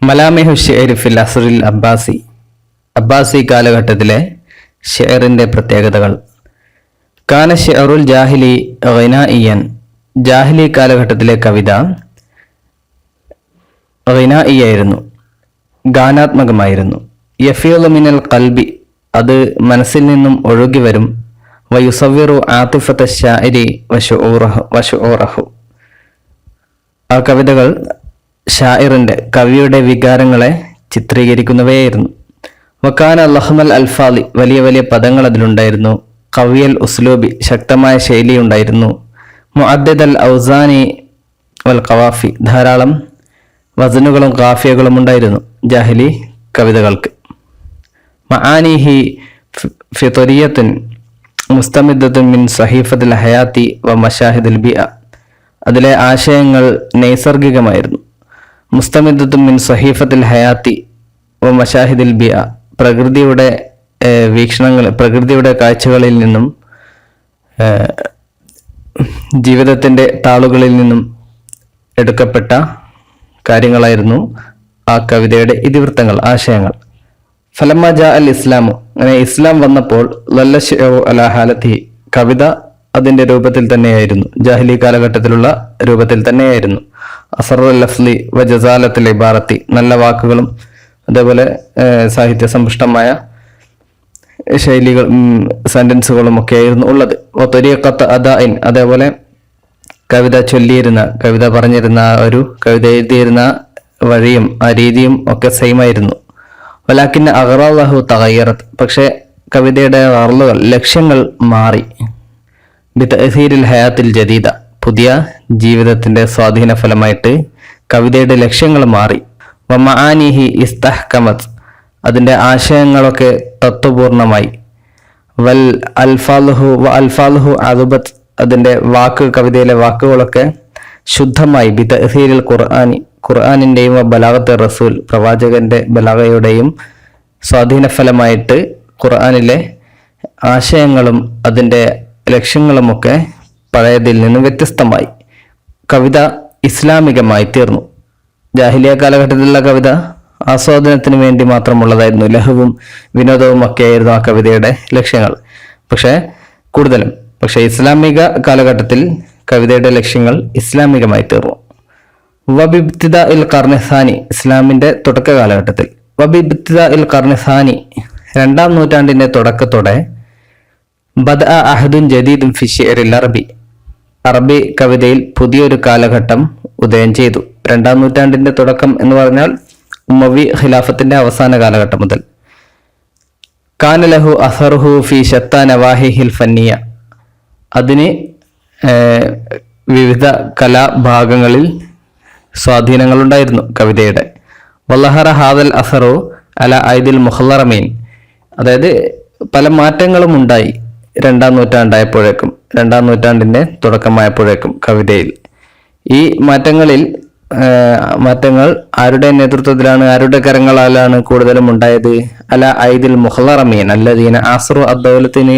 മലാമിഹു ഷിഅരി ഫിൽ അസ്റിൽ അബ്ബാസി. അബ്ബാസി കാലഘട്ടത്തിലെ ഷിഅറിന്റെ പ്രത്യേകതകൾ. കാന ഷിഅറുൽ ജാഹിലി ഗിനാഇയൻ. ജാഹിലി കാലഘട്ടത്തിലെ കവിത ഗിനാഇയായിരുന്നു, ഗാനാത്മകമായിരുന്നു. യഫീദു മിനൽ ഖൽബി, അത് മനസ്സിൽ നിന്നും ഒഴുകി വരും. വയുസവ്വിറു ആതിഫത ശാഇരി വശുഊറഹു. ആ കവിതകൾ ഷാഇറിന്റെ, കവിയുടെ വികാരങ്ങളെ ചിത്രീകരിക്കുന്നവയായിരുന്നു. വക്കാന ലഹ്മൽ അൽഫാലി, വലിയ വലിയ പദങ്ങൾ അതിലുണ്ടായിരുന്നു. കവിയൽ ഉസ്ലൂബി, ശക്തമായ ശൈലി ഉണ്ടായിരുന്നു. മുഅദ്ദദ് അൽ ഔസാനി വൽ ഖവാഫി, ധാരാളം വസനുകളും ഖാഫിയകളും ഉണ്ടായിരുന്നു ജാഹിലി കവിതകൾക്ക്. മആനിഹി ഫിത്രിയത്തുൻ മുസ്തമിദ്ദത്തുൻ മിൻ സഹീഫത്തുൽ ഹയാത്തി വ മശാഹിദുൽ ബിഅ, അതിലെ ആശയങ്ങൾ നൈസർഗികമായിരുന്നു. മുസ്തമിദ്ദത്തുൻ മിൻ സഹീഫത്തുൽ ഹയാത്തി വ മശാഹിദുൽ ബിഅ, പ്രകൃതിയുടെ വീക്ഷണങ്ങൾ, പ്രകൃതിയുടെ കാഴ്ചകളിൽ നിന്നും ജീവിതത്തിന്റെ താളുകളിൽ നിന്നും എടുക്കപ്പെട്ട കാര്യങ്ങളായിരുന്നു ആ കവിതയുടെ ഇതിവൃത്തങ്ങൾ, ആശയങ്ങൾ. ഫലമ്മ ജാ അൽ ഇസ്ലാമു, അങ്ങനെ ഇസ്ലാം വന്നപ്പോൾ ലല്ല ശിഅറു അലാ ഹാലത്തി, കവിത അതിന്റെ രൂപത്തിൽ തന്നെയായിരുന്നു, ജാഹിലി കാലഘട്ടത്തിലുള്ള രൂപത്തിൽ തന്നെയായിരുന്നു. അസറുൽ ലഫ്ലി വ ജസാലത്തുൽ ഇബാറത്തി, നല്ല വാക്കുകളും അതേപോലെ സാഹിത്യ സമ്പുഷ്ടമായ ശൈലികൾ, സെന്റൻസുകളും ഒക്കെ ആയിരുന്നു ഉള്ളത്. ത്വരീഖത്ത് അദാഇൻ, അതേപോലെ കവിത ചൊല്ലിയിരുന്ന, കവിത പറഞ്ഞിരുന്ന, ഒരു കവിത എഴുതിയിരുന്ന വഴിയും ആ രീതിയും ഒക്കെ സെയിം ആയിരുന്നു. വലാക്കിന്ന അഗ്റാദഹു തഗയ്യറത്, പക്ഷെ കവിതയുടെ അർളുകൾ, ലക്ഷ്യങ്ങൾ മാറി. ബിതഅസീരിൽ ഹയാത്തിൽ ജദീദ, പുതിയ ജീവിതത്തിന്റെ സ്വാധീന ഫലമായിട്ട് കവിതയുടെ ലക്ഷ്യങ്ങൾ മാറി. വമആനിഹി ഇസ്തഹ്കമത്, അതിന്റെ ആശയങ്ങളൊക്കെ തത്വപൂർണമായി. വൽ അൽഫാലുഹു അദുബത്ത്, അതിന്റെ കവിതയിലെ വാക്കുകളൊക്കെ ശുദ്ധമായി. ബിതഅസീരിൽ ഖുർആനി, ഖുർആനിന്റെയും ബലാഗത്തെ റസൂൽ, പ്രവാചകന്റെ ബലാഗയുടെയും സ്വാധീന ഫലമായിട്ട് ഖുർആനിലെ ആശയങ്ങളും അതിന്റെ ലക്ഷ്യങ്ങളുമൊക്കെ പഴയതിൽ നിന്നും വ്യത്യസ്തമായി. കവിത ഇസ്ലാമികമായി തീർന്നു. ജാഹിലിയ കാലഘട്ടത്തിലുള്ള കവിത ആസ്വാദനത്തിന് വേണ്ടി മാത്രമുള്ളതായിരുന്നു. ലഹവും വിനോദവും ഒക്കെ ആയിരുന്നു ആ കവിതയുടെ ലക്ഷ്യങ്ങൾ. പക്ഷെ ഇസ്ലാമിക കാലഘട്ടത്തിൽ കവിതയുടെ ലക്ഷ്യങ്ങൾ ഇസ്ലാമികമായി തീർന്നു. വബിബ്തിദ ഇൽ ഖർനിസാനി, ഇസ്ലാമിന്റെ തുടക്ക കാലഘട്ടത്തിൽ. വബിബ്തിദ ഇൽ ഖർനിസാനി, 2-ാം നൂറ്റാണ്ടിന്റെ തുടക്കത്തോടെ ബദഅ അഹദുൻ ജദീദുൻ ഫി ശിഅറിൽ അറബി, അറബി കവിതയിൽ പുതിയൊരു കാലഘട്ടം ഉദയം ചെയ്തു. 2-ാം നൂറ്റാണ്ടിന്റെ തുടക്കം എന്ന് പറഞ്ഞാൽ ഉമ്മവി ഖിലാഫത്തിന്റെ അവസാന കാലഘട്ടം മുതൽ. കാന ലഹു അസറുഹു ഫി ശത്താ നവാഹിഹിൽ ഫന്നിയ, അതിന് വിവിധ കലാഭാഗങ്ങളിൽ സ്വാധീനങ്ങളുണ്ടായിരുന്നു കവിതയുടെ. വല്ലഹറ ഹാദൽ അസറു അല ഐദിൽ മുഖല്ലറമീൻ, അതായത് പല മാറ്റങ്ങളും ഉണ്ടായി 2-ാം നൂറ്റാണ്ടായപ്പോഴേക്കും, 2-ാം നൂറ്റാണ്ടിന്റെ തുടക്കമായപ്പോഴേക്കും കവിതയിൽ. ഈ മാറ്റങ്ങൾ ആരുടെ നേതൃത്വത്തിലാണ്, ആരുടെ കരങ്ങളാലാണ് കൂടുതലും ഉണ്ടായത്? അല ഐദിൽ മുഖല്ലറമീൻ അല്ലദീന ആസ്റു അദ്ദൗലത്തിനി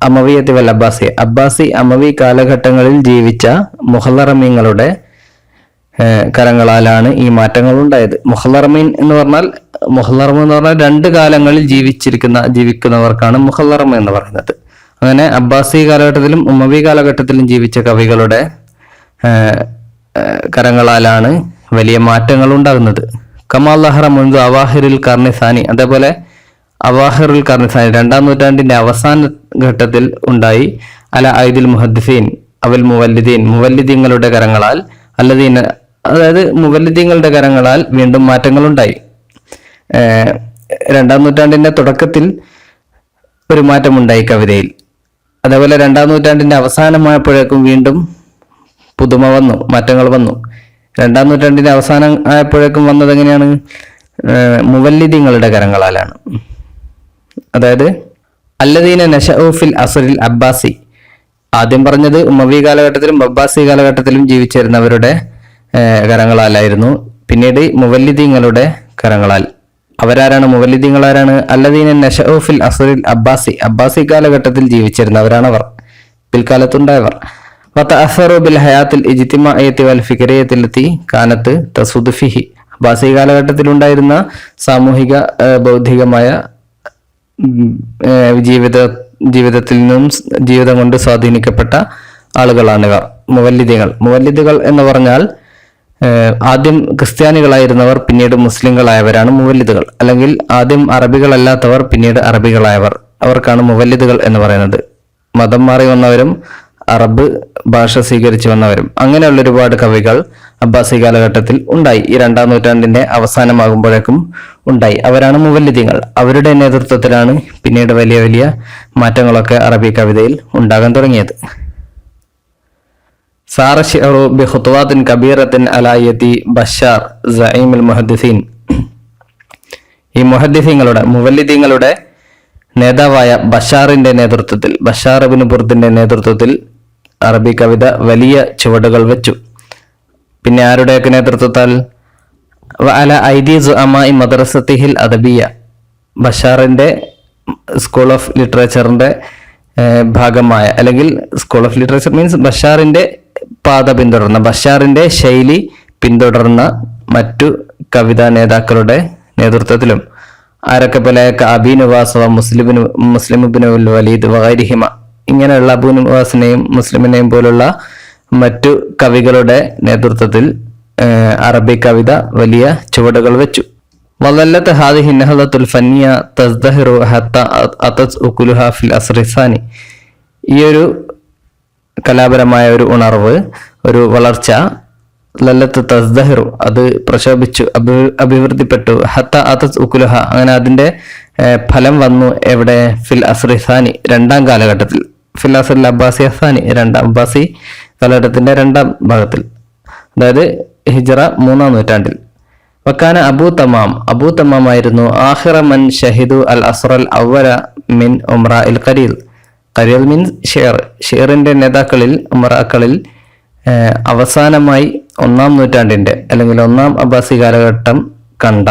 അമവിയത്തി വൽ അബ്ബാസി, അബ്ബാസി അമവി കാലഘട്ടങ്ങളിൽ ജീവിച്ച മുഖല്ലറമീങ്ങളുടെ കരങ്ങളാലാണ് ഈ മാറ്റങ്ങൾ ഉണ്ടായത്. മുഖല്ലറമീൻ എന്ന് പറഞ്ഞാൽ 2 കാലങ്ങളിൽ ജീവിക്കുന്നവർക്കാണ് മുഖല്ലറമ എന്ന് പറയുന്നത്. അങ്ങനെ അബ്ബാസി കാലഘട്ടത്തിലും ഉമ്മവി കാലഘട്ടത്തിലും ജീവിച്ച കവികളുടെ കരങ്ങളാലാണ് വലിയ മാറ്റങ്ങൾ ഉണ്ടാകുന്നത്. കമാൽ ലഹറ മുൻപ് അവാഹിറുൽ ഖർനിസാനി, അതേപോലെ അവാഹിറുൽ ഖർനിസാനി 2-ാം നൂറ്റാണ്ടിന്റെ അവസാന ഘട്ടത്തിൽ ഉണ്ടായി. അല ഐദിൽ മുഹദ്ദിസീൻ അവൽ മുവല്ലിദീൻ, മുവല്ലിദീങ്ങളുടെ കരങ്ങളാൽ, അല്ലദീന, അതായത് മുവല്ലിദീങ്ങളുടെ കരങ്ങളാൽ വീണ്ടും മാറ്റങ്ങൾ ഉണ്ടായി. 2-ാം നൂറ്റാണ്ടിന്റെ തുടക്കത്തിൽ ഒരു മാറ്റമുണ്ടായി കവിതയിൽ. അതേപോലെ 2-ാം നൂറ്റാണ്ടിന്റെ അവസാനമായപ്പോഴേക്കും വീണ്ടും പുതുമ വന്നു, മാറ്റങ്ങൾ വന്നു. 2-ാം നൂറ്റാണ്ടിന്റെ അവസാനം ആയപ്പോഴേക്കും വന്നത് എങ്ങനെയാണ്? മുവല്ലിദീങ്ങളുടെ കരങ്ങളാലാണ്. അതായത് അല്ലദീന നശഉ ഫിൽ അസ്റിൽ അബ്ബാസി, ആദ്യം പറഞ്ഞത് ഉമ്മവി കാലഘട്ടത്തിലും അബ്ബാസി കാലഘട്ടത്തിലും ജീവിച്ചിരുന്നവരുടെ കരങ്ങളാലായിരുന്നു. പിന്നീട് മുവല്ലിദീങ്ങളുടെ കരങ്ങളാൽ. അവരാരാണ് മുവല്ലിദീങ്ങൾ? ആരാണ്? അല്ലദീന നശഉ ഫിൽ അസ്റിൽ അബ്ബാസി, അബ്ബാസി കാലഘട്ടത്തിൽ ജീവിച്ചിരുന്നവരാണ് അവർ, പിൽക്കാലത്തുണ്ടായവർ. വതഅസ്സറു ബിൽ ഹയാത്തിൽ ഇജ്തിമാഇയ്യത്തി വൽ ഫിക്രിയ്യത്തി ലത്തി കാനത്ത് തസുദ് ഫിഹി. അബ്ബാസി കാലഘട്ടത്തിലുണ്ടായിരുന്ന സാമൂഹിക ബൗദ്ധികമായ ജീവിതത്തിൽ നിന്നും ജീവിതം കൊണ്ട് സ്വാധീനിക്കപ്പെട്ട ആളുകളാണ് ഇവർ മുവല്ലിദുകൾ എന്ന് പറഞ്ഞാൽ ആദ്യം ക്രിസ്ത്യാനികളായിരുന്നവർ പിന്നീട് മുസ്ലിങ്ങളായവരാണ് മുവല്ലിദുകൾ. അല്ലെങ്കിൽ ആദ്യം അറബികളല്ലാത്തവർ പിന്നീട് അറബികളായവർ, അവർക്കാണ് മുവല്ലിദുകൾ എന്ന് പറയുന്നത്. മതം മാറി വന്നവരും അറബ് ഭാഷ സ്വീകരിച്ചു വന്നവരും അങ്ങനെയുള്ള ഒരുപാട് കവികൾ അബ്ബാസി കാലഘട്ടത്തിൽ ഉണ്ടായി. ഈ 2-ാം നൂറ്റാണ്ടിന്റെ അവസാനമാകുമ്പോഴേക്കും ഉണ്ടായി. അവരാണ് മുവല്ലിദീങ്ങൾ. അവരുടെ നേതൃത്വത്തിലാണ് പിന്നീട് വലിയ വലിയ മാറ്റങ്ങളൊക്കെ അറബി കവിതയിൽ ഉണ്ടാകാൻ തുടങ്ങിയത്. സാറ ശിഅറു ബിഖുത്വാത്തിൻ കബീറത്തിൻ അലാ യദി ബശാർ സഈമുൽ മുഹദ്ദിസീൻ. ഈ മുവല്ലിദീങ്ങളുടെ നേതാവായ ബഷാറിന്റെ നേതൃത്വത്തിൽ, ബഷാർ ഇബ്നു ബുർദിന്റെ നേതൃത്വത്തിൽ അറബി കവിത വലിയ ചുവടുകൾ വെച്ചു. പിന്നെ ആരുടെയൊക്കെ നേതൃത്വത്താൽ? വഅല ഐദി സുഅമായി മദ്രസത്തിഹിൽ അദബിയ. ബഷാറിന്റെ സ്കൂൾ ഓഫ് ലിറ്ററേച്ചറിന്റെ ഭാഗമായ, അല്ലെങ്കിൽ സ്കൂൾ ഓഫ് ലിറ്ററേച്ചർ മീൻസ് ബഷാറിന്റെ പാത പിന്തുടർന്ന, ബഷാറിന്റെ ശൈലി പിന്തുടർന്ന മറ്റു കവിതാ നേതാക്കളുടെ നേതൃത്വത്തിലും ആരൊക്കെ പോലെ അബി നുവാസ് മുസ്ലിം ഇബ്നു വലീദ് വഗൈരിഹിമ, ഇങ്ങനെയുള്ള അബൂ നുവാസിനെയും മുസ്ലിമിനെയും പോലുള്ള മറ്റു കവികളുടെ നേതൃത്വത്തിൽ അറബി കവിത വലിയ ചുവടുകൾ വെച്ചു. വദല്ലത്ത് ഹാദിഹി നഹ്ദത്തുൽ ഫന്നിയ തസ്ദഹിറു ഹത്ത അതത് ഉകുലുഹ ഫിൽ അസ്റി സാനി. ഈ ഒരു കലാപരമായ ഒരു ഉണർവ്, ഒരു വളർച്ച, ലല്ലത്ത് തസ്ദഹിറു, അത് പ്രശോഭിച്ചു, അഭിവൃദ്ധിപ്പെട്ടു, ഹത്ത അതത് ഉകുലുഹ, അങ്ങനെ അതിന്റെ ഫലം വന്നു. എവിടെ? ഫിൽ അസ്റി സാനി, 2-ാം കാലഘട്ടത്തിൽ. ഫിൽ അസ്റിൽ അബ്ബാസി അസാനി, അബ്ബാസി കാലഘട്ടത്തിന്റെ 2-ാം ഭാഗത്തിൽ, അതായത് ഹിജ്റ 3-ാം നൂറ്റാണ്ടിൽ. വക്കാന അബൂ തമാം ആയിരുന്നു ആഖിറ മൻ ഷഹിദു അൽ അസ്റൽ അവല മിൻ ഉംറഇൽ ഖരീൽ. ഖരീൽ മീൻസ് ഷിയറിന്റെ നേതാക്കളിൽ, ഉമറാക്കളിൽ അവസാനമായി 1-ാം നൂറ്റാണ്ടിന്റെ അല്ലെങ്കിൽ 1-ാം അബ്ബാസി കാലഘട്ടം കണ്ട,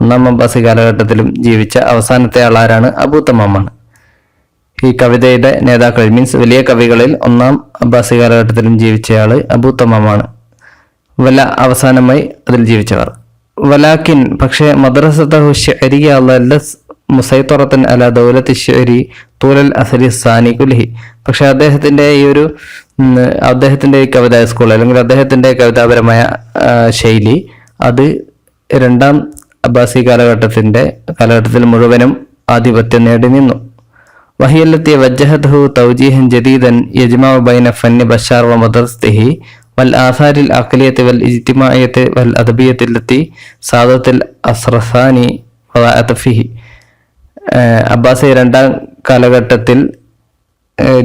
1-ാം അബ്ബാസി കാലഘട്ടത്തിലും ജീവിച്ച അവസാനത്തെ ആളാരാണ്? അബൂ തമാമാണ്. ഈ കവിതയുടെ നേതാക്കളിൽ മീൻസ് വലിയ കവികളിൽ 1-ാം അബ്ബാസി കാലഘട്ടത്തിലും ജീവിച്ചയാള് അബൂ തമാമാണ്. അവസാനമായി അതിൽ ജീവിച്ചവർ. വലാക്കിൻ, പക്ഷേ മദ്രസതഹു ശഅരിയ ലല്ലസ് മുസൈത്തറത്തൻ അല ദൗലത്തി ശഅരി തൂലൽ അസരി സാനി കുൽഹി. പക്ഷെ അദ്ദേഹത്തിന്റെ ഈ കവിതാ സ്കൂൾ അല്ലെങ്കിൽ അദ്ദേഹത്തിന്റെ കവിതാപരമായ ശൈലി അത് 2-ാം അബ്ബാസി കാലഘട്ടത്തിൽ മുഴുവനും ആധിപത്യം നേടി നിന്നു. വഹിയല്ലത്തി വജ്ജഹത്ഹു തൗജീഹൻ ജദീദൻ യജ്മഉ ബൈന ഫന്നി ബശാർ വ മദ്രസതിഹി വൽ ആസാരിൽ അഖ്ലിയത്തി വൽ ഇജ്തിമാഇയ്യത്തി വൽ അദബിയ്യത്തി ലത്തി സാദത്തിൽ അസ്റസാനി വദഅത ഫിഹി. അബ്ബാസി 2-ാം കാലഘട്ടത്തിൽ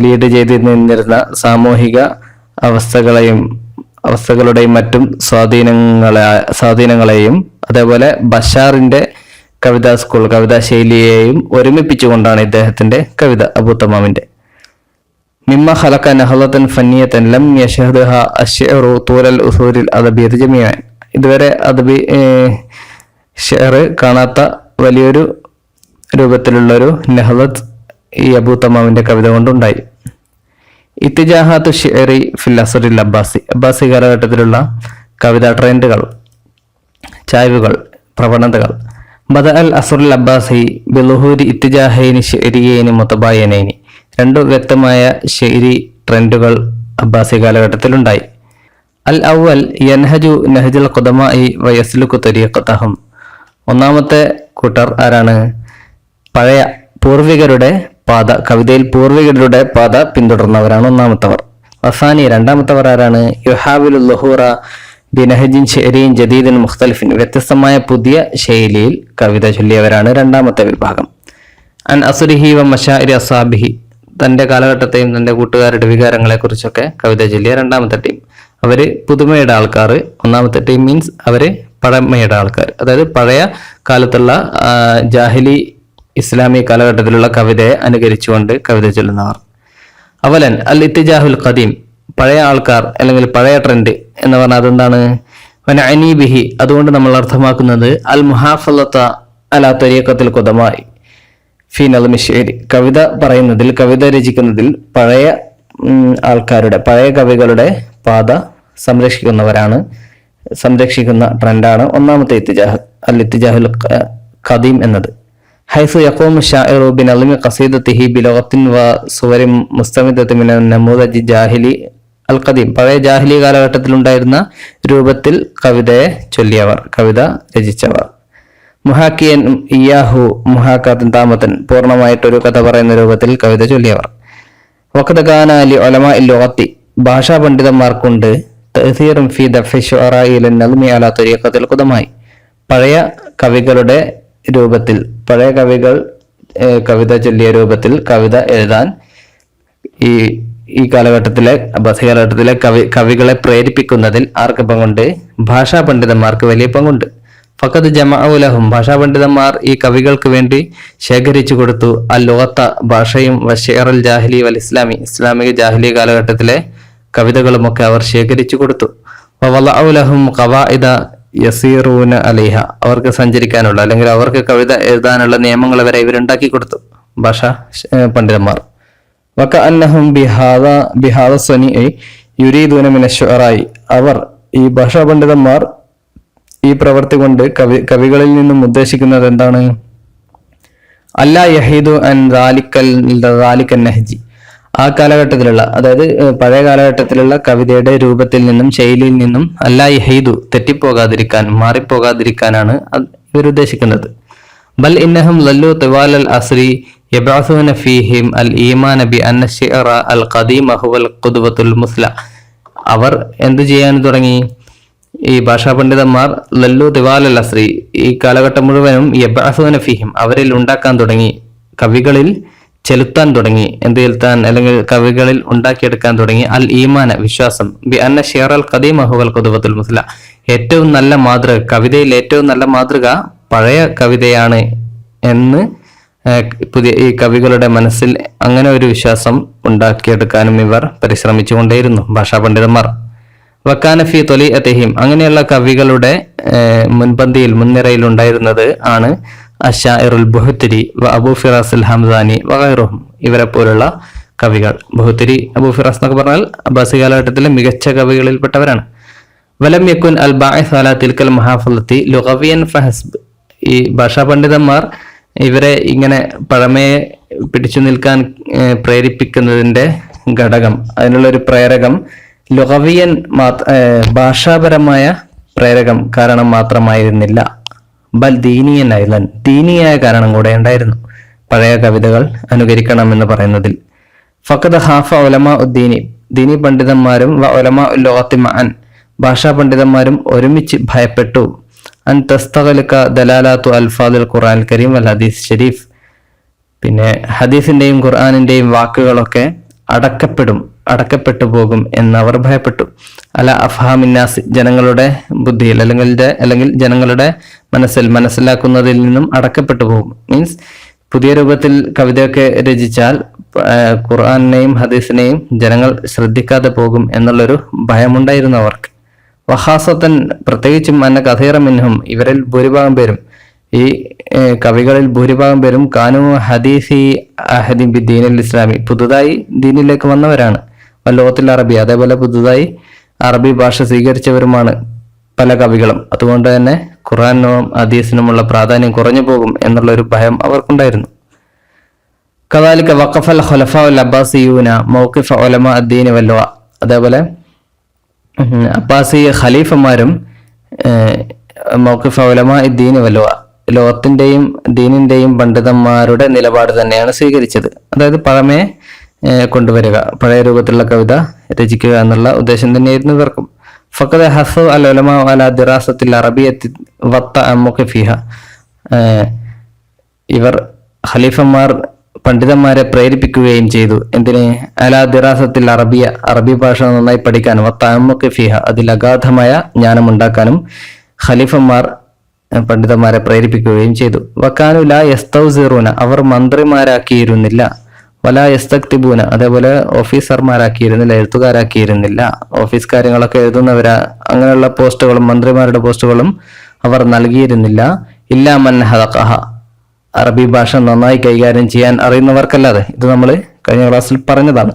ലീഡ് ചെയ്ത് നിന്നിരുന്ന സാമൂഹിക അവസ്ഥകളുടെയും മറ്റും സ്വാധീനങ്ങളെയും അതേപോലെ ബഷാറിന്റെ കവിതാ ശൈലിയെയും ഒരുമിപ്പിച്ചുകൊണ്ടാണ് ഇദ്ദേഹത്തിന്റെ കവിത, അബൂ തമാമിന്റെ. മിമ്മ ഖലഖ നഹ്ലതൻ ഫന്നിയതൻ ലം യശഹദഹ അശ്ശിഅറു തൂലൽ ഉസൂരിൽ അദബിയ്യത്തി ജമീഅൻ. ഇതുവരെ അദബി ഷിഅർ കാണാത്ത വലിയൊരു രൂപത്തിലുള്ളൊരു നഹ്ലത്ത് ഈ അബൂ തമാമിന്റെ കവിത കൊണ്ടുണ്ടായി. ഇത്തിജാഹാത്തു ഷിഅരി ഫിൽ അസ്റിൽ അബ്ബാസി കാലഘട്ടത്തിലുള്ള കവിതാ ട്രെൻഡുകൾ, ചായ്വുകൾ, പ്രവണതകൾ. ബദ അൽ അസ്റുൽ അബ്ബാസി ബിളുഹൂരി ഇത്തിജാഹൈനി ഷിഅരിയൈനി മുതബായനൈനി. 2 വ്യക്തമായ ശൈലി ട്രെൻഡുകൾ അബ്ബാസി കാലഘട്ടത്തിലുണ്ടായി. അൽ അവൽ യൻഹജു നഹ്ജൽ ഖുദമായി വയസ്ലുകു തരീഖതഹും. 1-ാമത്തെ കൂട്ടർ ആരാണ്? പഴയ പൂർവികരുടെ പാത, കവിതയിൽ പൂർവികരുടെ പാത പിന്തുടർന്നവരാണ് 1-ാമത്തവർ. അസാനി 2-ാമത്തവർ ആരാണ്? യുഹാവിലുൽ ളുഹൂറ ബിനഹജിൻ ശഅരിൻ ജദീദിൻ മുഖ്തലിഫിൻ. വ്യത്യസ്തമായ പുതിയ ശൈലിയിൽ കവിത ചൊല്ലിയവരാണ് 2-ാമത്തെ വിഭാഗം. അൻ അസ്രിഹി വ മശാഇരി അസ്ഹാബിഹി. തന്റെ കാലഘട്ടത്തെയും തന്റെ കൂട്ടുകാരുടെ വികാരങ്ങളെ കുറിച്ചൊക്കെ കവിത ചൊല്ലിയ 2-ാമത്തെ ടീം. അവര് പുതുമയുടെ ആൾക്കാർ. 1-ാമത്തെ ടീം മീൻസ് അവര് പഴമയുടെ ആൾക്കാർ, അതായത് പഴയ കാലത്തുള്ള ജാഹിലി ഇസ്ലാമി കാലഘട്ടത്തിലുള്ള കവിതയെ അനുകരിച്ചുകൊണ്ട് കവിത ചൊല്ലുന്നവർ. അവലൻ അൽ ഇത്തിജാഹുൽ ഖദീം, പഴയ ആൾക്കാർ അല്ലെങ്കിൽ പഴയ ട്രെൻഡ് എന്ന് പറഞ്ഞാൽ അതെന്താണ്? വനഅനി ബിഹി, അതുകൊണ്ട് നമ്മൾ അർത്ഥമാക്കുന്നത് അൽ മുഹാഫളത അലാ തരീഖത്തിൽ ഖുദമായി ഫീ നദ്മി ശിഅരി. കവിത പറയുന്നതിൽ, കവിത രചിക്കുന്നതിൽ പഴയ ആൾക്കാരുടെ, പഴയ കവികളുടെ പാത സംരക്ഷിക്കുന്ന ട്രെൻഡാണ് ഒന്നാമത്തെ ഇത്തിജാഹ്, അൽ ഇത്തിജാഹുൽ ഖദീം എന്നത്. ഹൈസു യഖൂമു ശാഇറു ബിനളിമി ഖസീദത്തിഹി ബിലഗത്തിൻ വസുവരിൻ മുസ്തമിദത്തിൻ മിന നമൂദജി ജാഹിലി അൽ ഖദീം. പഴയ ജാഹിലി കാലഘട്ടത്തിൽ ഉണ്ടായിരുന്ന രൂപത്തിൽ കവിതയെ ചൊല്ലിയവർ, കവിത രചിച്ചവർ. മുഹാക്കിയൻ ഇയാഹു മുഹാക്കാത്തൻ താമത്തൻ, പൂർണ്ണമായിട്ടൊരു കഥ പറയുന്ന രൂപത്തിൽ കവിത ചൊല്ലിയവർ. വഖദ് കാന ലി ഉലമാഇൽ ലുഗത്തി, ഭാഷാ പണ്ഡിതന്മാർക്കുണ്ട് തഅ്സീറുൻ ഫീ ദഫ്ഇ ശുഅറാഇ ഇല നൾമി അലാ തരീഖത്തിൽ ഖുദമായി. പഴയ കവികളുടെ രൂപത്തിൽ, പഴയ കവികൾ കവിത ചൊല്ലിയ രൂപത്തിൽ കവിത എഴുതാൻ ഈ കാലഘട്ടത്തിലെ അബ്ബാസി കാലഘട്ടത്തിലെ കവികളെ പ്രേരിപ്പിക്കുന്നതിൽ ആർക്ക് പങ്കുണ്ട്? ഭാഷാ പണ്ഡിതന്മാർക്ക് വലിയ പങ്കുണ്ട്. ഫഖദ് ജമഉ ലഹും, ഭാഷാ പണ്ഡിതന്മാർ ഈ കവികൾക്ക് വേണ്ടി ശേഖരിച്ചു കൊടുത്തു അൽ ലുഗത്ത, ഭാഷയും വശിഅറൽ ജാഹിലി വൽ ഇസ്ലാമി, ഇസ്ലാമിക ജാഹിലി കാലഘട്ടത്തിലെ കവിതകളുമൊക്കെ അവർ ശേഖരിച്ചു കൊടുത്തു. വവളഉ ലഹും ഖവാഇദ യസീറൂന അലൈഹ, അവർക്ക് സഞ്ചരിക്കാനുള്ള അല്ലെങ്കിൽ അവർക്ക് കവിത എഴുതാനുള്ള നിയമങ്ങൾ വരെ ഇവരുണ്ടാക്കി കൊടുത്തു ഭാഷാ പണ്ഡിതന്മാർ. വകഅന്നഹും ബിഹാദ സ്വനിഇ യുരീദൂന മിന ശുഅറായി, അവർ ഈ ഭാഷാ പണ്ഡിതന്മാർ ഈ പ്രവൃത്തി കൊണ്ട് കവികളിൽ നിന്നും ഉദ്ദേശിക്കുന്നത് എന്താണ്? അല്ലാ യഹീദു അൻ ദാലിക്കൻ നഹ്ജി, ആ കാലഘട്ടത്തിലുള്ള, അതായത് പഴയ കാലഘട്ടത്തിലുള്ള കവിതയുടെ രൂപത്തിൽ നിന്നും ശൈലിയിൽ നിന്നും അല്ലാ യഹീദു, തെറ്റിപ്പോകാതിരിക്കാൻ, മാറിപ്പോകാതിരിക്കാനാണ് ഇവരുദ്ദേശിക്കുന്നത്. ബൽ ഇന്നഹും ലല്ലു തിവാലൽ അസ്രി യബഅസുന ഫീഹിം അൽ ഈമാന ബി അന്ന ശിഅറ അൽ ഖദീമ ഹുവൽ ഖുദ്വത്തുൽ മുസ്ല, അവർ എന്തു ചെയ്യാൻ തുടങ്ങി? ഈ ഭാഷാ പണ്ഡിതന്മാർ ലല്ലു തിവാലൽ അസ്രി, ഈ കാലഘട്ടം മുഴുവനും യബഅസുന ഫീഹിം, അവരിൽ ഉണ്ടാക്കാൻ തുടങ്ങി, കവികളിൽ ചെലുത്താൻ തുടങ്ങി. എന്ത് ചെലുത്താൻ? അല്ലെങ്കിൽ കവികളിൽ ഉണ്ടാക്കിയെടുക്കാൻ തുടങ്ങി അൽ ഈമാന, വിശ്വാസം, ബി അന്ന ശിഅറ അൽ ഖദീമ ഹുവൽ ഖുദ്വത്തുൽ മുസ്ല, ഏറ്റവും നല്ല മാതൃക, കവിതയിൽ ഏറ്റവും നല്ല മാതൃക പഴയ കവിതയാണ് എന്ന് ഈ കവികളുടെ മനസ്സിൽ അങ്ങനെ ഒരു വിശ്വാസം ഉണ്ടാക്കിയെടുക്കാനും ഇവർ പരിശ്രമിച്ചുകൊണ്ടേയിരുന്നു, ഭാഷാ പണ്ഡിതന്മാർ. വക്കാനഫി തൊലിഅത്തിഹിം, അങ്ങനെയുള്ള കവികളുടെ മുൻപന്തിയിൽ, മുൻനിരയിൽ ഉണ്ടായിരുന്നത് ആണ് അശാഇറുൽ ബുഹ്തിരി വ അബൂ ഫിറാസ് അൽ ഹംദാനി വഗൈറുഹും, ഇവരെ പോലുള്ള കവികൾ. ബുഹ്തിരി, അബൂ ഫിറാസ് എന്നൊക്കെ പറഞ്ഞാൽ അബ്ബാസി കാലഘട്ടത്തിലെ മികച്ച കവികളിൽപ്പെട്ടവരാണ്. വലം യക്കുൻ അൽ ബാഇസ് അലാ തിൽക്കൽ മഹാഫലത്തി ലുഗവിയൻ ഫഹസ്ബ്, ഈ ഭാഷാ പണ്ഡിതന്മാർ ഇവരെ ഇങ്ങനെ പഴമയെ പിടിച്ചു നിൽക്കാൻ പ്രേരിപ്പിക്കുന്നതിന്റെ ഘടകം, അതിനുള്ളൊരു പ്രേരകം ലുഗവിയൻ, ഭാഷാപരമായ പ്രേരകം കാരണം മാത്രമായിരുന്നില്ല, ബൽ ദീനിയനായിരുന്നു, ദീനിയായ കാരണം കൂടെ ഉണ്ടായിരുന്നു പഴയ കവിതകൾ അനുകരിക്കണമെന്ന് പറയുന്നതിൽ. ഫഖദ് ഖാഫ ഉലമാ ഉദ്ദീനി, ദീനി പണ്ഡിതന്മാരും വ ഉലമാ ലുഗത്തി മഅൻ, ഭാഷാ പണ്ഡിതന്മാരും ഒരുമിച്ച് ഭയപ്പെട്ടു. അൻ തസ്തഗലിക ദലാലാത്തു അൽഫാദുൽ ഖുർആൻ കരീം വൽ ഹദീസ് ഷരീഫ്, പിന്നെ ഹദീസിന്റെയും ഖുർആനിന്റെയും വാക്കുകളൊക്കെ അടക്കപ്പെട്ടു പോകും എന്നവർ ഭയപ്പെട്ടു. അല അഫ്ഹാമിന്നാസ്, ജനങ്ങളുടെ ബുദ്ധിയിൽ അല്ലെങ്കിൽ ജനങ്ങളുടെ മനസ്സിലാക്കുന്നതിൽ നിന്നും അടക്കപ്പെട്ടു പോകും. മീൻസ് പുതിയ രൂപത്തിൽ കവിതയൊക്കെ രചിച്ചാൽ ഖുർആനെയും ഹദീസിനെയും ജനങ്ങൾ ശ്രദ്ധിക്കാതെ പോകും എന്നുള്ളൊരു ഭയമുണ്ടായിരുന്നു അവർക്ക്. വഹാസത്തൻ, പ്രത്യേകിച്ചും അന്ന കഥീറ മിൻഹും, ഇവരിൽ ഭൂരിഭാഗം പേരും, ഈ കവികളിൽ ഭൂരിഭാഗം പേരും കാനു ഹദീസി അഹദി ബി ദീനിൽ ഇസ്ലാമി, പുതുതായി ദീനിലേക്ക് വന്നവരാണ്. ലോകത്തിൽ അറബി, അതേപോലെ പുതുതായി അറബി ഭാഷ സ്വീകരിച്ചവരുമാണ് പല കവികളും. അതുകൊണ്ട് തന്നെ ഖുർആനും ഹദീസിനുമുള്ള പ്രാധാന്യം കുറഞ്ഞു പോകും എന്നുള്ള ഒരു ഭയം അവർക്കുണ്ടായിരുന്നു. കദാലിക വഖഫൽ ഖുലഫാഉൽ അബ്ബാസിയൂന മൗഖിഫ ഉലമാ അദ്ദീൻ വൽ ലുഗ, അതേപോലെ അബ്ബാസി ഖലീഫമാരും മൗഖിഫ ഉലമാ അദ്ദീൻ വൽ ലുഗ, ലോകത്തിന്റെയും ദീനിന്റെയും പണ്ഡിതന്മാരുടെ നിലപാട് തന്നെയാണ് സ്വീകരിച്ചത്. അതായത് പഴമയെ കൊണ്ടുവരിക, പഴയ രൂപത്തിലുള്ള കവിത രചിക്കുക എന്നുള്ള ഉദ്ദേശം തന്നെയായിരുന്നു ഇവർക്കും. ഫഖദ് ഹസു അൽ ഉലമാ അലാ ദിറാസത്തിൽ അറബിയത്തി വത്തഅമ്മുഖി ഫിഹ, ഇവർ ഖലീഫന്മാർ പണ്ഡിതന്മാരെ പ്രേരിപ്പിക്കുകയും ചെയ്തു. എന്തിന്? അലാ ദിറാസത്തിൽ അറബിയ, അറബി ഭാഷ നന്നായി പഠിക്കാനും, വത്തഅമ്മുഖി ഫിഹ, അതിൽ അഗാധമായ ജ്ഞാനമുണ്ടാക്കാനും ഖലീഫന്മാർ പണ്ഡിതന്മാരെ പ്രേരിപ്പിക്കുകയും ചെയ്തു. വക്കാനു ലാ യസ്തൗസിറൂന, അവർ മന്ത്രിമാരാക്കിയിരുന്നില്ല. വലാ യസ്തക്തിബൂന, അതേപോലെ ഓഫീസർമാരാക്കിയിരുന്നില്ല, എഴുത്തുകാരാക്കിയിരുന്നില്ല. ഓഫീസ് കാര്യങ്ങളൊക്കെ എഴുതുന്നവരാ, അങ്ങനെയുള്ള പോസ്റ്റുകളും മന്ത്രിമാരുടെ പോസ്റ്റുകളും അവർ നൽകിയിരുന്നില്ല. ഇല്ലാ മൻ ഹദഖഹ, അറബി ഭാഷ നന്നായി കൈകാര്യം ചെയ്യാൻ അറിയുന്നവർക്കല്ലാതെ. ഇത് നമ്മൾ കഴിഞ്ഞ ക്ലാസ്സിൽ പറഞ്ഞതാണ്.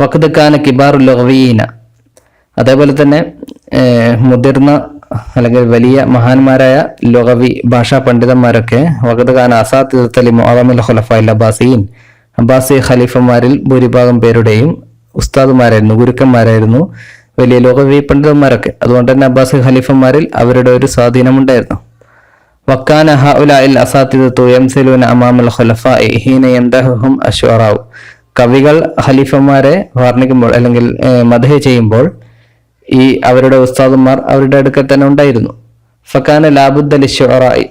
വഖദ് കാന കിബാറുൽ ലുഗവീന, അതേപോലെ തന്നെ മുതിർന്ന അല്ലെങ്കിൽ വലിയ മഹാന്മാരായ ലുഗവി ഭാഷാ പണ്ഡിതന്മാരൊക്കെ വഖദ് കാന അസാത്തിദത്തലി മുഅ്ളമിൽ ഖുലഫാഇൽ അബ്ബാസിയീൻ, അബ്ബാസി ഖലീഫമാരിൽ ഭൂരിഭാഗം പേരുടെയും ഉസ്താദുമാരായിരുന്നു, ഗുരുക്കന്മാരായിരുന്നു വലിയ ലുഗവി പണ്ഡിതന്മാരൊക്കെ. അതുകൊണ്ട് തന്നെ അബ്ബാസി ഖലീഫമാരിൽ അവരുടെ ഒരു സ്വാധീനമുണ്ടായിരുന്നു. വക്കാന ഹഉലാഇൽ അസാത്തിദത്തു യംസിലൂന അമാമൽ ഖുലഫാഇ ഹീന യംദഹുഹും അശ്വറാഉ, കവികൾ ഖലീഫമാരെ വർണ്ണിക്കുമ്പോൾ അല്ലെങ്കിൽ മദ്ഹ് ചെയ്യുമ്പോൾ ഈ അവരുടെ ഉസ്താദുമാർ അവരുടെ അടുക്കൽ തന്നെ ഉണ്ടായിരുന്നു. ഫക്കാന ലാബുദ്ദ ലിശ്ശുറാഇ,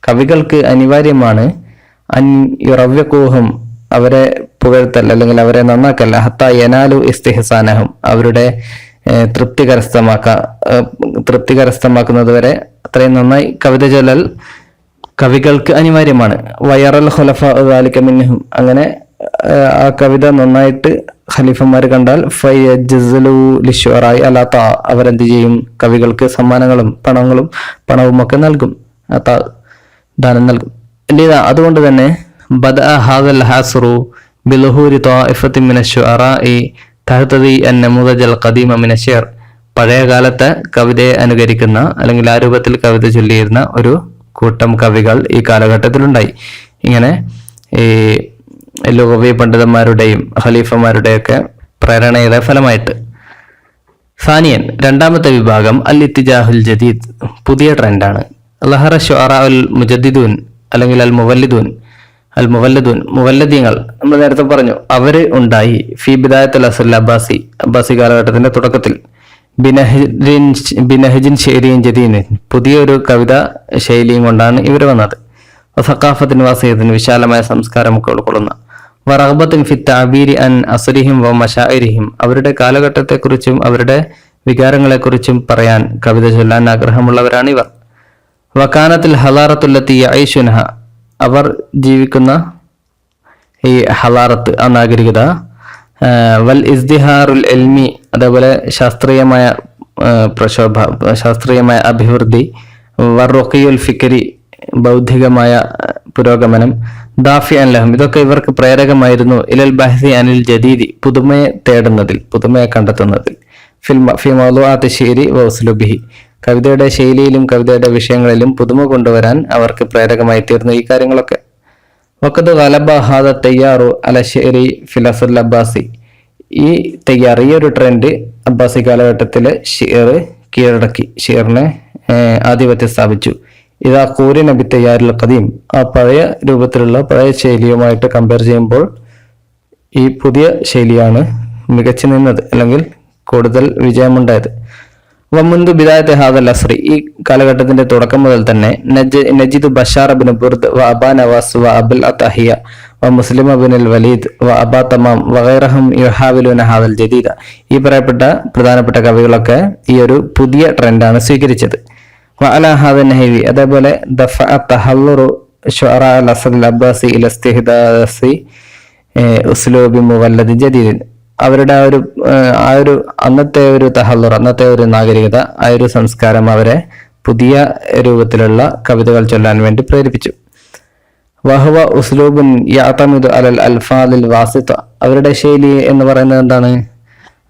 കവികൾക്ക് അനിവാര്യമാണ് അൻ യുറവ്യഖൂഹും, അവരെ പുകഴ്ത്തൽ അല്ലെങ്കിൽ അവരെ നന്നാക്കൽ, ഹത്ത യനാലു ഇസ്തിഹ്സാനഹും, അവരുടെ തൃപ്തി കരസ്ഥമാക്കുന്നത് വരെ അത്രയും നന്നായി കവിത ചൊല്ലൽ കവികൾക്ക് അനിവാര്യമാണ്. വയറൽ ഖുലഫാ ദാലിക മിൻഹും, അങ്ങനെ ആ കവിത നന്നായിട്ട് ഖലീഫന്മാർ കണ്ടാൽ ഫയജ്സലു ലിശ്ശുറാഇ അലാ താ, അവരെന്ത് ചെയ്യും, കവികൾക്ക് സമ്മാനങ്ങളും പണവും ഒക്കെ നൽകും, ദാനം നൽകും. അതുകൊണ്ട് തന്നെ ബദഅ ഹാദൽ ഹാസ്റു ബിളുഹൂരി ത്വാഇഫത്തിൻ മിനശ്ശുഅറാഇ തഹ്തദി അൻ-നമൂദജൽ ഖദീമ മിനശ്ശിർ, പഴയ കാലത്തെ കവിതയെ അനുകരിക്കുന്ന അല്ലെങ്കിൽ ആ രൂപത്തിൽ കവിത ചൊല്ലിയിരുന്ന ഒരു കൂട്ടം കവികൾ ഈ കാലഘട്ടത്തിലുണ്ടായി. ഇങ്ങനെ ഈ ലുഗവി പണ്ഡിതന്മാരുടെയും ഖലീഫമാരുടെയൊക്കെ പ്രേരണയുടെ ഫലമായിട്ട്. സാനിയൻ, രണ്ടാമത്തെ വിഭാഗം അൽ ഇത്തിജാഹുൽ ജദീദ്, പുതിയ ട്രെൻഡാണ്. ലഹറ ശുഅറാഉൽ മുജദ്ദിദൂൻ അല്ലെങ്കിൽ അൽ മുവല്ലദീങ്ങൾ, നമ്മൾ നേരത്തെ പറഞ്ഞു, അവര് ഉണ്ടായി ഫി ബിദായത്തുൽ അസ്റിൽ അബ്ബാസി കാലഘട്ടത്തിന്റെ തുടക്കത്തിൽ. ബിനഹജിൻ ശൈലിയും ജദീദിൻ, പുതിയൊരു കവിതാ ശൈലിയും കൊണ്ടാണ് ഇവർ വന്നത്. സഖാഫത്തിൻ വാസിയത്തിൻ, വിശാലമായ സംസ്കാരമൊക്കെ ഉൾക്കൊള്ളുന്ന. വറഗ്ബത്തിൻ ഫി തഅബീരി അൻ അസ്രിഹിം വ മശാഇരിഹിം, അവരുടെ കാലഘട്ടത്തെക്കുറിച്ചും അവരുടെ വികാരങ്ങളെക്കുറിച്ചും പറയാൻ, കവിത ചൊല്ലാൻ ആഗ്രഹമുള്ളവരാണ് ഇവർ. വകാനത്തിൽ ഹലാറത്തുല്ലത്തി യഈശുനഹ, അവർ ജീവിക്കുന്ന ഈ ഹലാറത്ത്, ആ നാഗരികത. വൽ ഇസ്തിഹാറുൽ ഇൽമി, അതേപോലെ ശാസ്ത്രീയമായ അഭിവൃദ്ധി. വറുഖിയുൽ ഫിക്രി, ബൗദ്ധികമായ പുരോഗമനം. ദാഫിഅൻ ലഹും, ഇതൊക്കെ ഇവർക്ക് പ്രേരകമായിരുന്നു. ഇലൽ ബഹ്സി അനിൽ ജദീദി, പുതുമയെ തേടുന്നതിൽ, പുതുമയെ കണ്ടെത്തുന്നതിൽ. ഫി മൗളൂആത്തി ശിഅരി വ ഉസ്ലുബിഹി, കവിതയുടെ ശൈലിയിലും കവിതയുടെ വിഷയങ്ങളിലും പുതുമ കൊണ്ടുവരാൻ അവർക്ക് പ്രേരകമായി തീർന്നു ഈ കാര്യങ്ങളൊക്കെ. വഖദ് ഗലബ ഹാദ തയ്യാറു അല ശിഅരി ഫിൽ അസ്റിൽ അബ്ബാസി, ഈ തയ്യാർ, ഈ ഒരു ട്രെൻഡ് അബ്ബാസി കാലഘട്ടത്തിലെ ഷിഅർ കീഴടക്കി, ഷിഅറിനെ ആധിപത്യം സ്ഥാപിച്ചു. ഇതാ ഖൂരിന ബി തയ്യാറുൽ ഖദീം, ആ പഴയ രൂപത്തിലുള്ള പഴയ ശൈലിയുമായിട്ട് കമ്പയർ ചെയ്യുമ്പോൾ ഈ പുതിയ ശൈലിയാണ് മികച്ചു നിന്നത് അല്ലെങ്കിൽ കൂടുതൽ വിജയമുണ്ടായത്. വമുന്ദു ബിദായത്തെ ഹാദൽ അസ്രി, ഈ കാലഘട്ടത്തിന്റെ തുടക്കം മുതൽ തന്നെ നജിദു ബഷാർ ബിൻ ബുർദ് വ അബാ നവാസ് വ അബുൽ അത്തഹിയ വ മുസ്ലിം ബിൻ അൽ വലീദ് വ അബാ തമാം വഗൈറഹും യുഹാവിലുന ഹാദൽ ജദീദ, ഈ പറയപ്പെട്ട പ്രധാനപ്പെട്ട കവികളൊക്കെ ഈ ഒരു പുതിയ ട്രെൻഡാണ് സ്വീകരിച്ചത്. വ അലാ ഹാദൻ നഹവി, അതേപോലെ ദഫഅ തഹല്ലുറു ശുഅറാ അൽ അസ്റിൽ അബ്ബാസി ഇല ഇസ്തിഹ്ദാസി ഉസ്ലൂബി മുവല്ലദ് ജദീദ്, അവരുടെ ആ ഒരു അന്നത്തെ ഒരു തഹല്ലുർ, അന്നത്തെ ഒരു നാഗരികത, ആ ഒരു സംസ്കാരം അവരെ പുതിയ രൂപത്തിലുള്ള കവിതകൾ ചൊല്ലാൻ വേണ്ടി പ്രേരിപ്പിച്ചു. വഹുവ ഉസ്ലൂബുൻ യഅ്തമിദു അലൽ അൽഫാദിൽ വാസിത, അവരുടെ ശൈലി എന്ന് പറയുന്നത് എന്താണ്,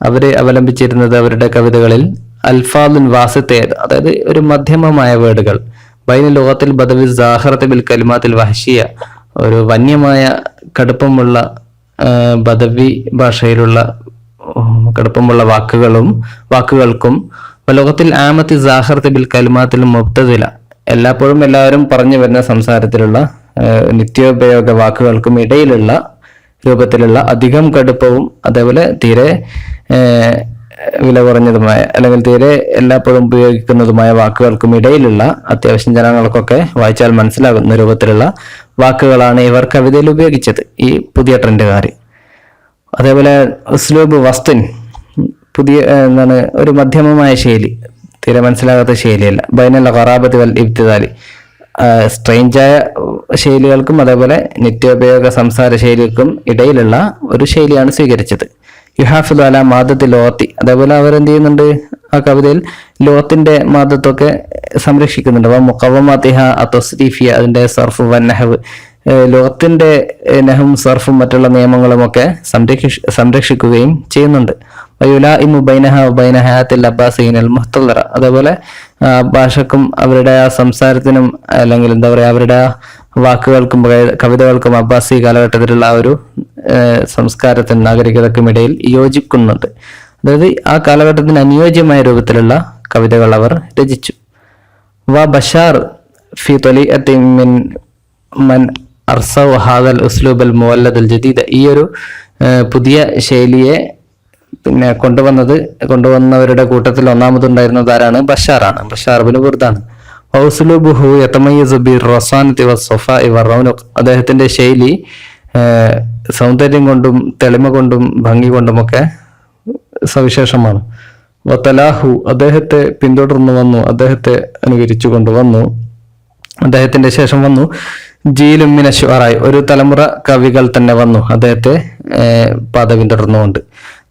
അവര് അവലംബിച്ചിരുന്നത് അവരുടെ കവിതകളിൽ അൽഫാദുൽ വാസിതയത്, അതായത് ഒരു മധ്യമമായ വേർഡുകൾ. ബൈന ലുഗത്തിൽ ബദവി സാഖറത്ത് ബിൽ കലിമാത്തിൽ വഹ്ശിയ, ഒരു വന്യമായ കടുപ്പമുള്ള ബദവി ഭാഷയിലുള്ള കടുപ്പമുള്ള വാക്കുകൾക്കും ലോകത്തിൽ ആമത്തി സാഖറത്ത് ബിൽ കലിമാത്തിൽ മുബ്തദില, എല്ലാപ്പോഴും എല്ലാവരും പറഞ്ഞു വരുന്ന സംസാരത്തിലുള്ള നിത്യോപയോഗ വാക്കുകൾക്കും ഇടയിലുള്ള രൂപത്തിലുള്ള അധികം കടുപ്പവും അതേപോലെ തീരെ വില കുറഞ്ഞതുമായ അല്ലെങ്കിൽ തീരെ എല്ലാപ്പോഴും ഉപയോഗിക്കുന്നതുമായ വാക്കുകൾക്കും ഇടയിലുള്ള അത്യാവശ്യം ജനങ്ങൾക്കൊക്കെ വായിച്ചാൽ മനസ്സിലാകുന്ന രൂപത്തിലുള്ള വാക്കുകളാണ് ഇവർ കവിതയിൽ ഉപയോഗിച്ചത്, ഈ പുതിയ ട്രെൻഡുകാർ. അതേപോലെ ഉസ്ലൂബ് വസ്തുൻ, പുതിയ എന്താണ്, ഒരു മധ്യമമായ ശൈലി, തീരെ മനസ്സിലാകാത്ത ശൈലിയല്ല. ബൈനൽ ഖറാബത്തി വൽ ഇബ്തിദാലി, സ്ട്രെയിഞ്ചായ ശൈലികൾക്കും അതേപോലെ നിത്യോപയോഗ സംസാര ശൈലികൾക്കും ഇടയിലുള്ള ഒരു ശൈലിയാണ് സ്വീകരിച്ചത്. യുഹാഫിദു അല മാദത്തിൽ ലോത്തി, അതേപോലെ അവരെന്ത് ചെയ്യുന്നുണ്ട്, ആ കവിതയിൽ ലോത്തിന്റെ മാദത്തൊക്കെ സംരക്ഷിക്കുന്നുണ്ട്. മുഖവമാത്തിഹ അതൊസ്രീഫിയ, അതിന്റെ സർഫ് വന്നഹവ് ലോകത്തിന്റെ നഹും സർഫും മറ്റുള്ള നിയമങ്ങളുമൊക്കെ സംരക്ഷിക്കുകയും ചെയ്യുന്നുണ്ട്. അതേപോലെ ഭാഷക്കും അവരുടെ ആ സംസാരത്തിനും അല്ലെങ്കിൽ എന്താ പറയാ അവരുടെ ആ വാക്കുകൾക്കും കവിതകൾക്കും അബ്ബാസി കാലഘട്ടത്തിലുള്ള ആ ഒരു സംസ്കാരത്തിനും നാഗരികതയ്ക്കും ഇടയിൽ യോജിക്കുന്നുണ്ട്. അതായത് ആ കാലഘട്ടത്തിന് അനുയോജ്യമായ രൂപത്തിലുള്ള കവിതകൾ അവർ രചിച്ചു. ബഷാർ ഫി ത്വലീഅത്തിൻ മിൻ മൻ അർസൗ ഹാദൽ ഉസ്ലൂബൽ മുവല്ലദൽ ജദീദ്, ഈ ഒരു പുതിയ ശൈലിയെ കൊണ്ടുവന്നവരുടെ കൂട്ടത്തിൽ ഒന്നാമതുണ്ടായിരുന്നത് ആരാണ്? ബഷാറാണ്. Bashar bin ബുർദാണ്. ഉസ്ലൂബുഹു യതമയ്യസു ബിർറസാനതി വസ്സഫാഇ വറൗനഖ്, അദ്ദേഹത്തിന്റെ ശൈലി സൗന്ദര്യം കൊണ്ടും തെളിമ കൊണ്ടും ഭംഗി കൊണ്ടുമൊക്കെ സവിശേഷമാണ്. വതലാഹു, അദ്ദേഹത്തെ പിന്തുടർന്നു വന്നു, അദ്ദേഹത്തെ അനുകരിച്ചു കൊണ്ടുവന്നു, അദ്ദേഹത്തിന്റെ ശേഷം വന്നു ജീലും മിന ശുഅറായി, ഒരു തലമുറ കവികൾ തന്നെ വന്നു അദ്ദേഹത്തെ പാത പിന്തുടർന്നുകൊണ്ട്.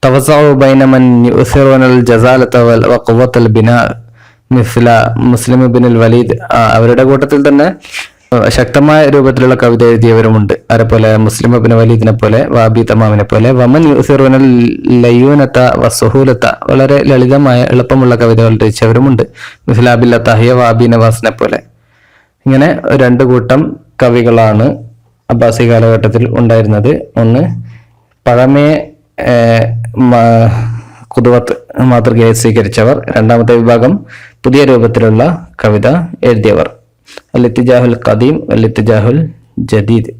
തവസഉ ബൈന മൻ യുസിറുനൽ ജസാലത വഖവത്തൽ ബിനാ മിസ്ല മുസ്ലിം ഇബ്നുൽ വലീദ്, അവരുടെ കൂട്ടത്തിൽ തന്നെ ശക്തമായ രൂപത്തിലുള്ള കവിത എഴുതിയവരുമുണ്ട്. അവരെപ്പോലെ മുസ്ലിം ഇബ്നു വലീദിനെ പോലെ, വാബി തമാമിനെ പോലെ. വമൻ യുസിറുനൽ ലയൂനത വസുഹൂലത, വളരെ ലളിതമായ എളുപ്പമുള്ള കവിതകൾ രചിച്ചവരുമുണ്ട്. മിസ്ല അബിൽ അത്താഹിയ, വാബി നവാസിനെ പോലെ. ഇങ്ങനെ രണ്ടു കൂട്ടം കവികളാണ് അബ്ബാസി കാലഘട്ടത്തിൽ ഉണ്ടായിരുന്നത്. ഒന്ന് പഴമയെ ഖുദ്വത്ത് മാതൃകയായി സ്വീകരിച്ചവർ, രണ്ടാമത്തെ വിഭാഗം പുതിയ രൂപത്തിലുള്ള കവിത എഴുതിയവർ. അൽ ഇത്തിജാഹുൽ ഖദീം, അൽ ഇത്തിജാഹുൽ ജദീദ്.